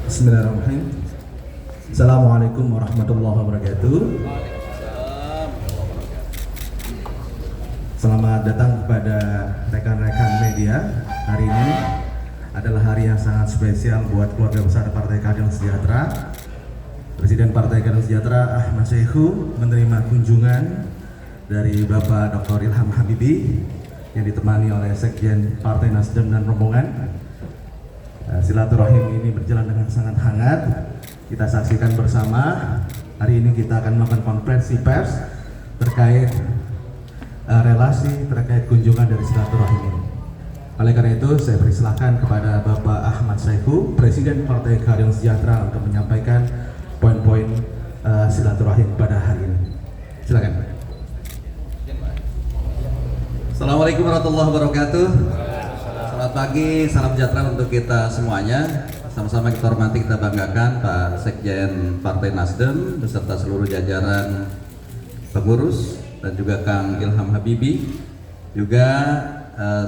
Bismillahirrahmanirrahim. Assalamualaikum warahmatullahi wabarakatuh. Selamat datang kepada rekan-rekan media. Hari ini adalah hari yang sangat spesial buat keluarga besar Partai Keadilan Sejahtera. Presiden Partai Keadilan Sejahtera Ahmad Saihu menerima kunjungan dari Bapak Dr. Ilham Habibie yang ditemani oleh Sekjen Partai Nasdem dan rombongan. Silaturahim ini berjalan dengan sangat hangat. Kita saksikan bersama. Hari ini kita akan melakukan konferensi pers terkait relasi terkait kunjungan dari silaturahim ini. Oleh karena itu, saya persilahkan kepada Bapak Ahmad Saihu, Presiden Partai Keadilan Sejahtera, untuk menyampaikan poin-poin silaturahim pada hari ini. Silakan. Assalamualaikum warahmatullahi wabarakatuh. Selamat pagi, salam sejahtera untuk kita semuanya. Sama-sama kita hormati, kita banggakan Pak Sekjen Partai Nasdem beserta seluruh jajaran pengurus dan juga Kang Ilham Habibie, juga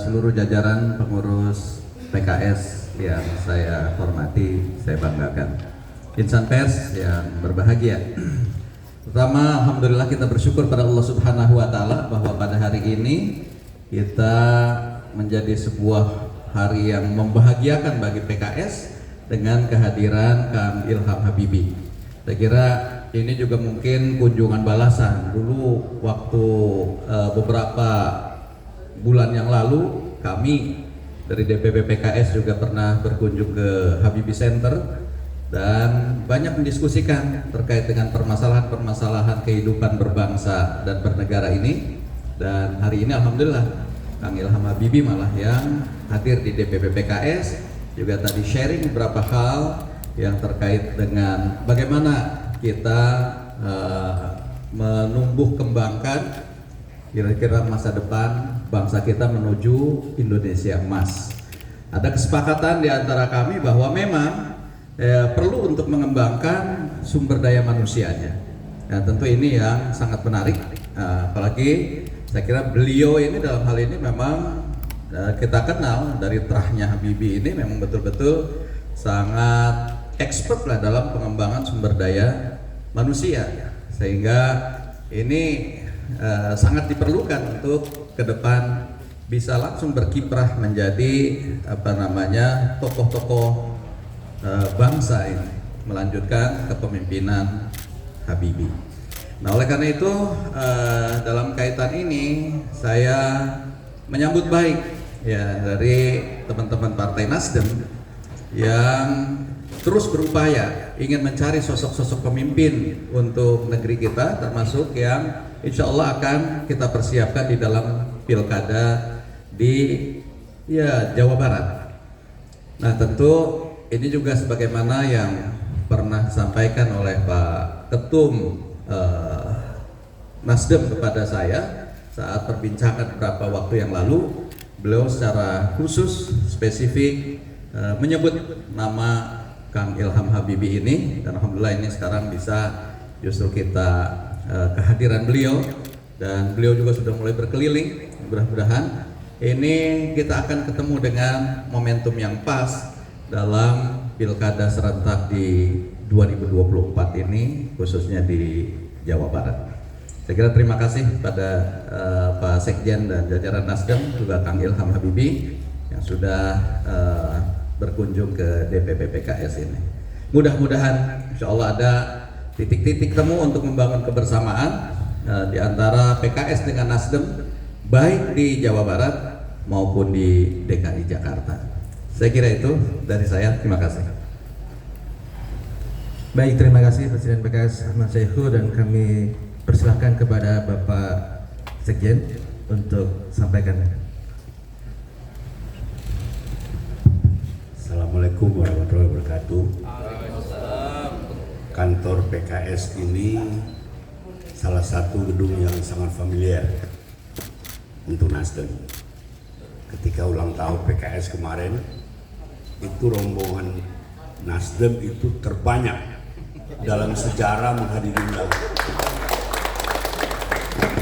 seluruh jajaran pengurus PKS yang saya hormati, saya banggakan. Insan pers yang berbahagia. Pertama, alhamdulillah kita bersyukur pada Allah Subhanahu wa taala bahwa pada hari ini kita menjadi sebuah hari yang membahagiakan bagi PKS dengan kehadiran Kang Ilham Habibie. Saya kira ini juga mungkin kunjungan balasan. Dulu waktu beberapa bulan yang lalu kami dari DPP PKS juga pernah berkunjung ke Habibie Center dan banyak mendiskusikan terkait dengan permasalahan-permasalahan kehidupan berbangsa dan bernegara ini. Dan hari ini alhamdulillah Kang Ilham Habibie malah yang hadir di DPP PKS, juga tadi sharing beberapa hal yang terkait dengan bagaimana kita menumbuh kembangkan kira-kira masa depan bangsa kita menuju Indonesia emas. Ada kesepakatan di antara kami bahwa memang perlu untuk mengembangkan sumber daya manusianya. Dan tentu ini yang sangat menarik, apalagi saya kira beliau ini dalam hal ini memang kita kenal dari terahnya Habibie ini memang betul-betul sangat expert lah dalam pengembangan sumber daya manusia, sehingga ini sangat diperlukan untuk ke depan bisa langsung berkiprah menjadi tokoh-tokoh bangsa ini, melanjutkan kepemimpinan Habibie. Nah, oleh karena itu dalam kaitan ini saya menyambut baik ya dari teman-teman Partai Nasdem yang terus berupaya ingin mencari sosok-sosok pemimpin untuk negeri kita, termasuk yang insya Allah akan kita persiapkan di dalam pilkada di Jawa Barat. Nah, tentu ini juga sebagaimana yang pernah disampaikan oleh Pak Ketum Nasdem kepada saya saat perbincangan beberapa waktu yang lalu. Beliau secara khusus spesifik menyebut nama Kang Ilham Habibie ini, dan alhamdulillah ini sekarang bisa justru kita kehadiran beliau, dan beliau juga sudah mulai berkeliling. Mudah-mudahan ini kita akan ketemu dengan momentum yang pas dalam pilkada serentak di 2024 ini, khususnya di Jawa Barat. Saya kira terima kasih pada Pak Sekjen dan jajaran Nasdem, juga Kang Ilham Habibie yang sudah berkunjung ke DPP PKS ini. Mudah-mudahan insya Allah ada titik-titik temu untuk membangun kebersamaan di antara PKS dengan Nasdem, baik di Jawa Barat maupun di DKI Jakarta. Saya kira itu dari saya. Terima kasih. Baik, terima kasih Presiden PKS Ahmad Saihu, dan kami persilahkan kepada Bapak Sekjen untuk sampaikan. Assalamualaikum warahmatullahi wabarakatuh. Kantor PKS ini salah satu gedung yang sangat familiar untuk Nasdem. Ketika ulang tahun PKS kemarin, itu rombongan Nasdem itu terbanyak dalam sejarah menghadiri undangan.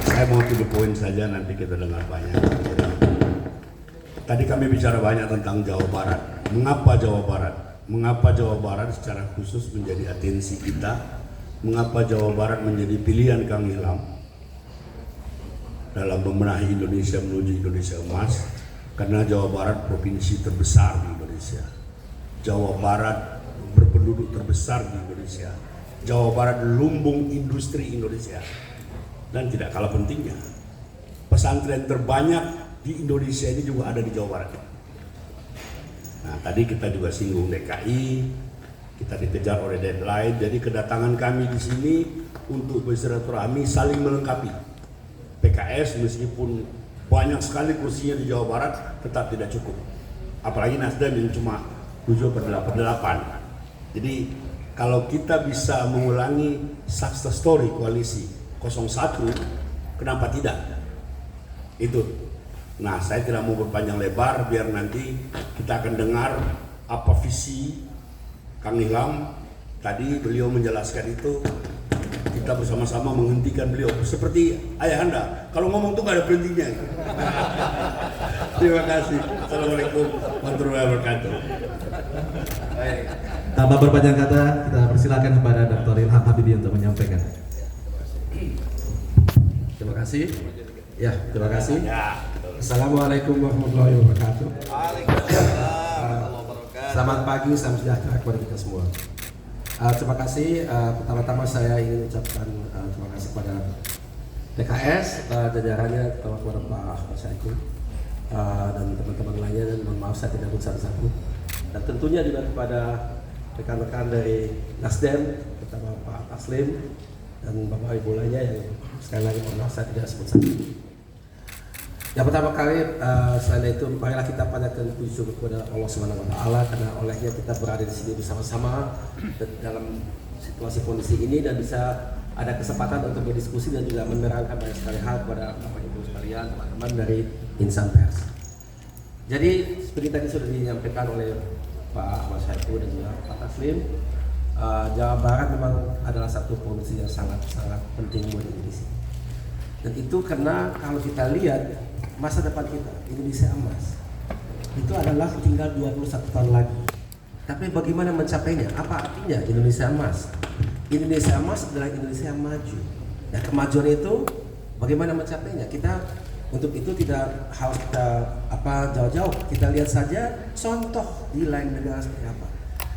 Saya mau to the point saja, nanti kita dengar banyak. Tadi kami bicara banyak tentang Jawa Barat. Mengapa Jawa Barat? mengapa Jawa Barat secara khusus menjadi atensi kita, mengapa Jawa Barat menjadi pilihan Kang Ilham dalam membenahi Indonesia menuju Indonesia emas. Karena Jawa Barat provinsi terbesar di Indonesia, Jawa Barat berpenduduk terbesar di Indonesia, Jawa Barat lumbung industri Indonesia, dan tidak kalah pentingnya pesantren terbanyak di Indonesia ini juga ada di Jawa Barat. Nah, tadi kita juga singgung DKI, kita dikejar oleh deadline, jadi kedatangan kami di sini untuk bersilaturahmi saling melengkapi. PKS meskipun banyak sekali kursinya di Jawa Barat tetap tidak cukup, apalagi Nasdem yang cuma 7/8. Jadi kalau kita bisa mengulangi success story koalisi 01, kenapa tidak? Itu. Nah, saya tidak mau berpanjang lebar biar nanti kita akan dengar apa visi Kang Ilham. Tadi beliau menjelaskan itu, kita bersama-sama menghentikan beliau seperti ayah Anda, kalau ngomong tuh gak ada berhentinya. Terima kasih. Assalamualaikum warahmatullahi wabarakatuh. Tanpa berpanjang kata, kita persilakan kepada Dr. Ilham Habibie untuk menyampaikan. Terima kasih. Ya, terima kasih. Assalamualaikum warahmatullahi wabarakatuh. Selamat pagi, salam sejahtera kepada kita semua. Terima kasih. Pertama-tama saya ingin ucapkan terima kasih kepada PKS, jajarannya, terutama kepada Pak Ahmad Saiku dan teman-teman lainnya, dan mohon maaf saya tidak sebut satu-satu. Dan tentunya juga kepada rekan-rekan dari Nasdem, terutama Pak Taslim dan Bapak Ibu lainnya yang sekali lagi mohon maaf saya tidak sebut satu. Yang pertama kali, selain itu, marilah kita panjatkan puji syukur kepada Allah Subhanahu Wa Taala karena olehnya kita berada di sini bersama-sama dalam situasi kondisi ini dan bisa ada kesempatan untuk berdiskusi dan juga menerangkan banyak sekali hal kepada Bapak Ibu sekalian, teman-teman dari insan pers. Jadi seperti tadi sudah disampaikan oleh Pak Ahmad Saiku dan juga Pak Taslim, Jawa Barat memang adalah satu provinsi yang sangat-sangat penting buat Indonesia. Dan itu karena kalau kita lihat masa depan kita, Indonesia emas, itu adalah tinggal 21 tahun lagi. Tapi bagaimana mencapainya? Apa artinya Indonesia emas? Indonesia emas adalah Indonesia yang maju. Nah, kemajuan itu bagaimana mencapainya? Kita untuk itu tidak harus kita jauh-jauh. Kita lihat saja contoh di lain negara seperti apa.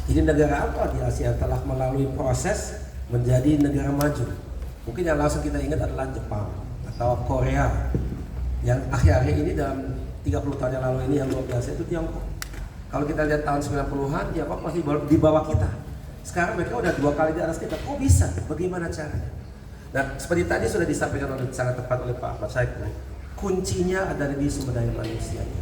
Ini negara apa di Asia yang telah melalui proses menjadi negara maju? Mungkin yang langsung kita ingat adalah Jepang atau Korea. Yang akhir-akhir ini dalam 30 tahun yang lalu ini yang luar biasa itu Tiongkok. Kalau kita lihat tahun 90-an, Tiongkok masih di bawah kita. Sekarang mereka udah 2 kali di atas kita. Kok bisa? Bagaimana caranya? Nah, seperti tadi sudah disampaikan sangat tepat oleh Pak Ahmad Saiku, kuncinya ada di sumber daya manusianya.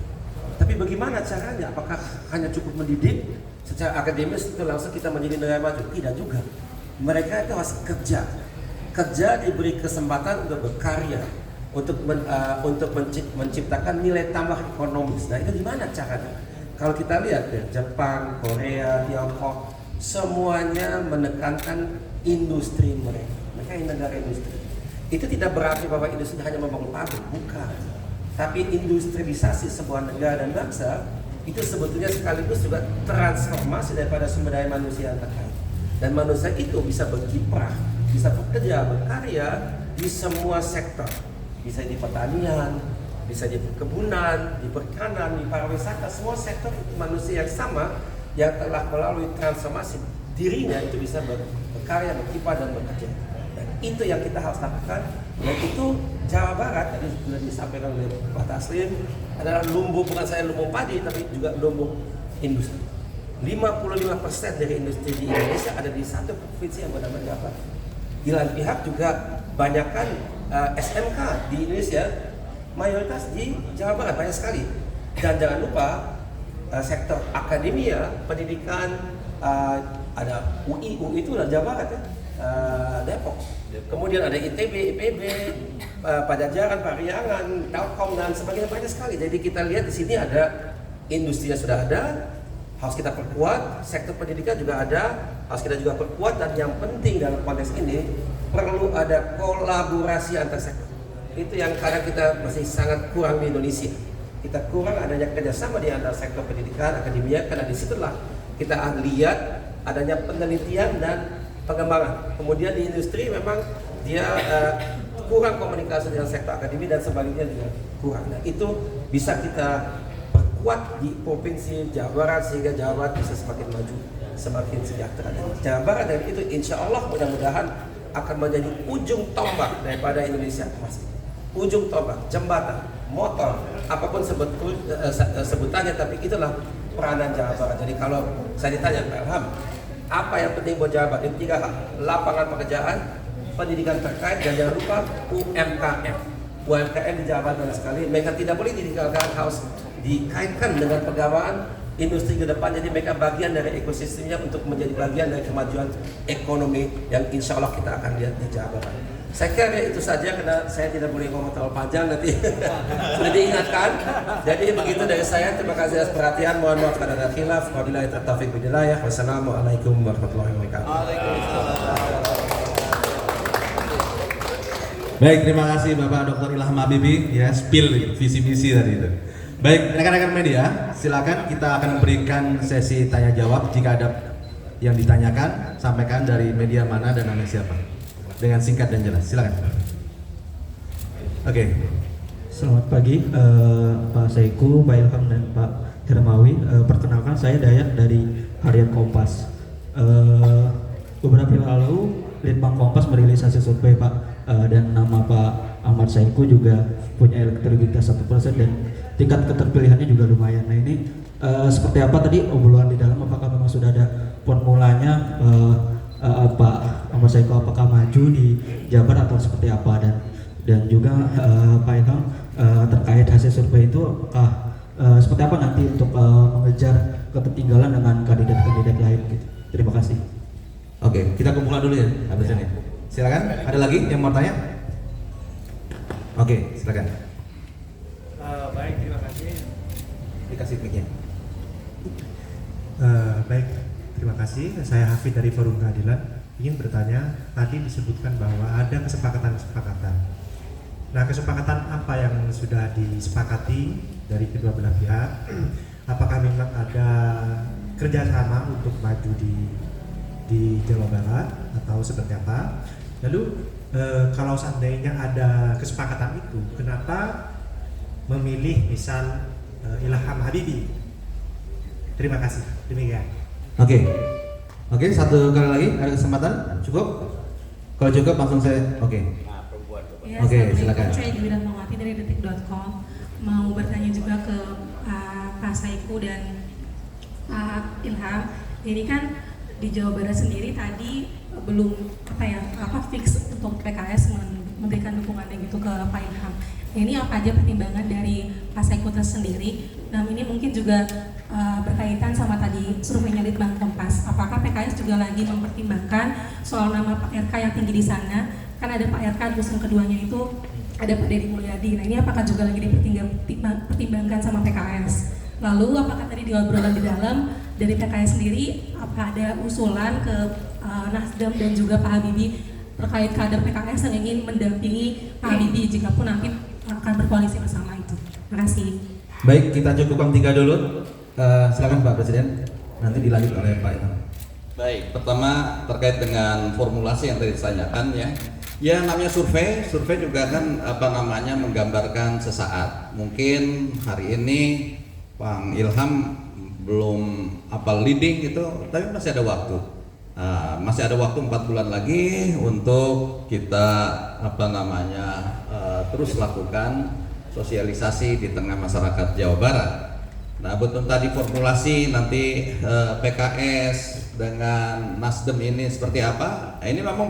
Tapi bagaimana caranya? Apakah hanya cukup mendidik secara akademis itu langsung kita menjadi negara maju? Tidak juga. Mereka itu harus kerja diberi kesempatan untuk berkarya, untuk menciptakan nilai tambah ekonomis. Nah, itu gimana caranya? Kalau kita lihat ya, Jepang, Korea, Tiongkok, semuanya menekankan industri mereka. Mereka ini negara industri. Itu tidak berarti bahwa industri hanya membangun pabrik, bukan. Tapi industrialisasi sebuah negara dan bangsa itu sebetulnya sekaligus juga transformasi daripada sumber daya manusia yang terkait. Dan manusia itu bisa berkiprah, bisa bekerja, berkarya di semua sektor. Bisa di pertanian, bisa di perkebunan, di perikanan, di pariwisata, semua sektor itu manusia yang sama yang telah melalui transformasi dirinya itu bisa berkarya, berkiprah dan bekerja. Dan itu yang kita harus lakukan. Dan itu Jawa Barat tadi sudah disampaikan oleh Pak Taslim adalah lumbung, bukan saya lumbung padi tapi juga lumbung industri. 55% dari industri di Indonesia ada di satu provinsi yang bernama Jawa Barat. Di lain pihak juga banyakkan SMK di Indonesia mayoritas di Jawa Barat, banyak sekali. Dan jangan lupa sektor akademia, pendidikan, ada UI itu adalah Jawa Barat ya, Depok. Kemudian ada ITB, IPB, Pajajaran, Pariangan, Telkom dan sebagainya, banyak sekali. Jadi kita lihat di sini ada industrinya sudah ada, harus kita perkuat. Sektor pendidikan juga ada, harus kita juga perkuat. Dan yang penting dalam konteks ini perlu ada kolaborasi antar sektor. Itu yang kadang kita masih sangat kurang di Indonesia. Kita kurang adanya kerjasama di antara sektor pendidikan, akademia, karena disitulah kita lihat adanya penelitian dan pengembangan. Kemudian di industri memang dia kurang komunikasi dengan sektor akademi dan sebagainya juga kurang. Nah, itu bisa kita perkuat di provinsi Jawa Barat sehingga Jawa Barat bisa semakin maju, semakin sejahtera. Dan Jawa Barat dan itu insya Allah mudah-mudahan akan menjadi ujung tombak daripada Indonesia emas. Ujung tombak, jembatan, motor, apapun sebutannya, tapi itulah peranan Jawa Barat. Jadi kalau saya ditanya Pak Ilham, apa yang penting buat Jawa Barat? Itu 3 hal: lapangan pekerjaan, pendidikan terkait, dan jangan lupa UMKM. UMKM di Jawa Barat banyak sekali. Mereka tidak boleh ditinggalkan, harus dikaitkan dengan pegawaian industri ke depan. Jadi mereka bagian dari ekosistemnya untuk menjadi bagian dari kemajuan ekonomi yang insya Allah kita akan lihat di Jawa Barat. Saya kira itu saja karena saya tidak boleh ngomong terlalu panjang nanti. Sudah diingatkan. Jadi begitu dari saya. Terima kasih atas perhatian. Mohon maaf kalau ada khilaf. Wabillahi taufiq wal hidayah. Wassalamualaikum warahmatullahi wabarakatuh. Baik, terima kasih Bapak Dr. Ilham Habibie ya, spill visi misi tadi itu. Baik, rekan-rekan media, silakan kita akan berikan sesi tanya jawab. Jika ada yang ditanyakan, sampaikan dari media mana dan nama siapa. Dengan singkat dan jelas, silakan. Oke. Selamat pagi Pak Saiku, Pak Ilham dan Pak Hermawi. Perkenalkan saya Dayak dari Harian Kompas. Beberapa hari lalu Litbang Kompas merilis hasil survei Pak, dan nama Pak Ahmad Saiku juga punya elektabilitas 1% dan tingkat keterpilihannya juga lumayan. Nah ini seperti apa tadi obrolan di dalam, apakah memang sudah ada formulanya Pak Ahmad Saiku apakah maju di Jabar atau seperti apa, dan juga Pak Ilham terkait hasil survei itu apakah seperti apa nanti untuk mengejar ketertinggalan dengan kandidat-kandidat lain gitu. Terima kasih. Oke, kita kumpulkan dulu ya habis ini. Silakan, ada lagi yang mau tanya? Oke, silakan. Baik, terima kasih. Dikasih mic-nya. Baik, terima kasih. Saya Hafid dari Forum Keadilan. Ingin bertanya, tadi disebutkan bahwa ada kesepakatan-kesepakatan. Nah, kesepakatan apa yang sudah disepakati dari kedua belah pihak? Apakah memang ada kerjasama untuk maju di Jawa Barat atau seperti apa? Lalu kalau seandainya ada kesepakatan itu, kenapa memilih misal Ilham Habibie? Terima kasih. Demikian. Oke, satu kali lagi ada kesempatan? Cukup? Kalau cukup langsung saya. Oke, silakan. Saya Dwira Mawati dari detik.com. Mau bertanya juga ke Pak Saiku dan Pak Ilham. Ini kan di Jawa Barat sendiri tadi belum fix untuk PKS memberikan dukungannya gitu ke Pak Ilham. Ini apa aja pertimbangan dari Pak Saiku sendiri? Dan ini mungkin juga berkaitan sama tadi surveinya Litbang Kompas. Apakah PKS juga lagi mempertimbangkan soal nama Pak RK yang tinggi di sana? Kan ada Pak RK, terus yang keduanya itu ada Pak Deddy Mulyadi. Nah ini apakah juga lagi dipertimbangkan sama PKS? Lalu apakah tadi di obrolan di dalam dari PKS sendiri apa ada usulan ke Nasdem dan juga Pak Habibie terkait kader PKS yang ingin mendampingi Pak Habibie jika pun nanti akan berkoalisi bersama itu? Terima kasih. Baik, kita cukupkan 3 dulu. Silakan Pak Presiden, nanti dilanjut oleh Pak Ilham. Baik, pertama terkait dengan formulasi yang tadi ditanyakan ya. Ya namanya survei juga kan menggambarkan sesaat. Mungkin hari ini Bang Ilham belum leading gitu, tapi masih ada waktu. Masih ada waktu 4 bulan lagi untuk kita terus lakukan sosialisasi di tengah masyarakat Jawa Barat. Nah, betul tadi formulasi nanti PKS dengan Nasdem ini seperti apa? Nah, ini memang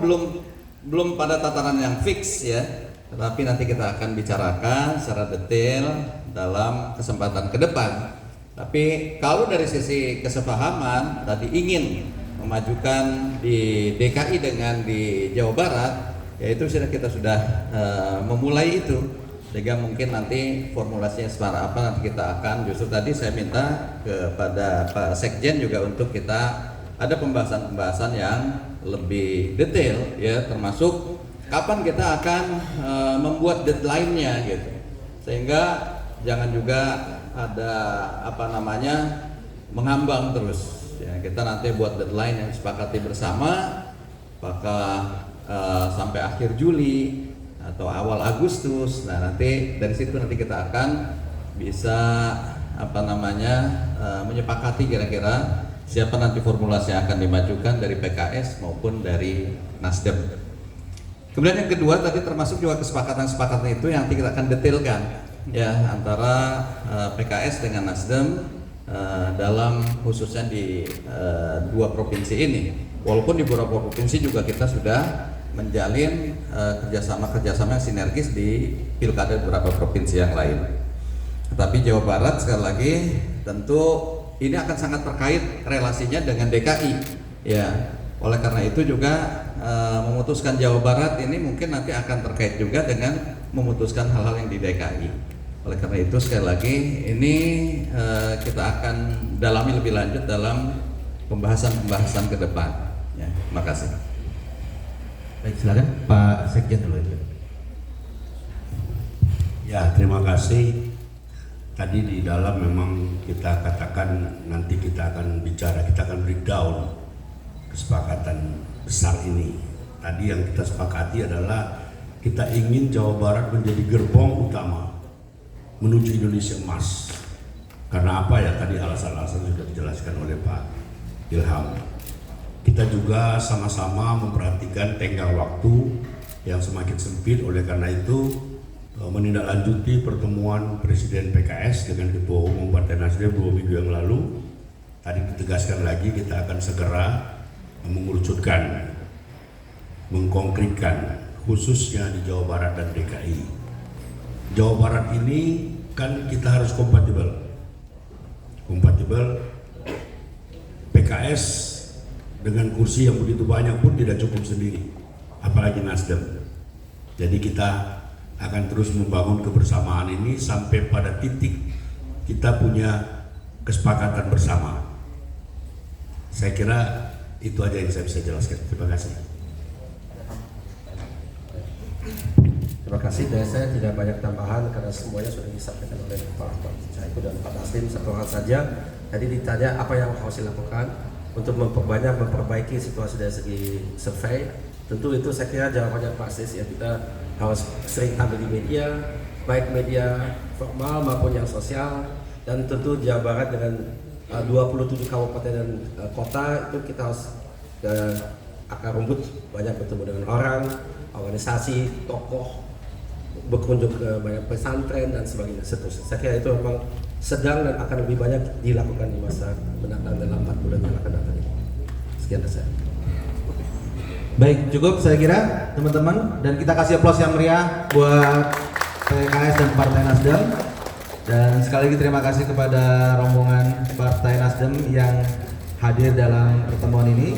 belum pada tataran yang fix ya. Tetapi nanti kita akan bicarakan secara detail dalam kesempatan ke depan. Tapi kalau dari sisi kesepahaman tadi ingin memajukan di DKI dengan di Jawa Barat, yaitu kita sudah memulai itu. Sehingga mungkin nanti formulasinya seperti apa nanti kita akan justru tadi saya minta kepada Pak Sekjen juga untuk kita ada pembahasan yang lebih detail ya, termasuk kapan kita akan membuat deadline-nya gitu. Sehingga jangan juga ada mengambang terus Ya, kita nanti buat deadline yang disepakati bersama, apakah sampai akhir Juli atau awal Agustus. Nah, nanti dari situ nanti kita akan bisa menyepakati kira-kira siapa nanti formulasi yang akan dimajukan dari PKS maupun dari Nasdem. Kemudian yang kedua tadi termasuk juga kesepakatan-kesepakatan itu yang nanti kita akan detailkan ya antara PKS dengan Nasdem dalam khususnya di dua provinsi ini. Walaupun di beberapa provinsi juga kita sudah menjalin kerjasama yang sinergis di pilkada beberapa provinsi yang lain. Tetapi Jawa Barat sekali lagi tentu ini akan sangat terkait relasinya dengan DKI. Ya, oleh karena itu juga memutuskan Jawa Barat ini mungkin nanti akan terkait juga dengan memutuskan hal-hal yang di DKI. Oleh karena itu sekali lagi ini kita akan dalami lebih lanjut dalam pembahasan ke depan. Ya, terima kasih. Baik, silakan Pak Sekjen dulu. Ya, terima kasih. Tadi di dalam memang kita katakan nanti kita akan bicara, kita akan breakdown kesepakatan besar ini. Tadi yang kita sepakati adalah kita ingin Jawa Barat menjadi gerbong utama menuju Indonesia emas. Karena apa ya, tadi alasan-alasan sudah dijelaskan oleh Pak Ilham. Kita juga sama-sama memperhatikan tenggang waktu yang semakin sempit, oleh karena itu menindaklanjuti pertemuan Presiden PKS dengan Ketua Umum Partai Nasdem 2 minggu yang lalu. Tadi ditegaskan lagi kita akan segera mengerucutkan, mengkonkretkan khususnya di Jawa Barat dan DKI. Jawa Barat ini kan kita harus kompatibel. PKS dengan kursi yang begitu banyak pun tidak cukup sendiri, apalagi Nasdem. Jadi kita akan terus membangun kebersamaan ini sampai pada titik kita punya kesepakatan bersama. Saya kira itu aja yang saya bisa jelaskan. Terima kasih. Terima kasih. Dan saya tidak banyak tambahan karena semuanya sudah disampaikan oleh Pak Saiku dan Pak Taslim. Satu hal saja. Tadi ditanya apa yang harus dilakukan untuk memperbaiki situasi dari segi survei. Tentu itu saya kira jawabannya pasti ya, kita harus sering tampil di media, baik media formal maupun yang sosial, dan tentu Jawa Barat dengan 27 kabupaten dan kota itu kita harus akar rumput, banyak bertemu dengan orang, organisasi, tokoh, berkunjung ke banyak pesantren dan sebagainya seterusnya. Saya kira itu memang sedang dan akan lebih banyak dilakukan di masa mendatang dalam 4 bulan yang akan datang ini. Sekian dari saya. Baik, cukup saya kira teman-teman, dan kita kasih aplaus yang meriah buat PKS dan Partai Nasdem. Dan sekali lagi terima kasih kepada rombongan Partai Nasdem yang hadir dalam pertemuan ini.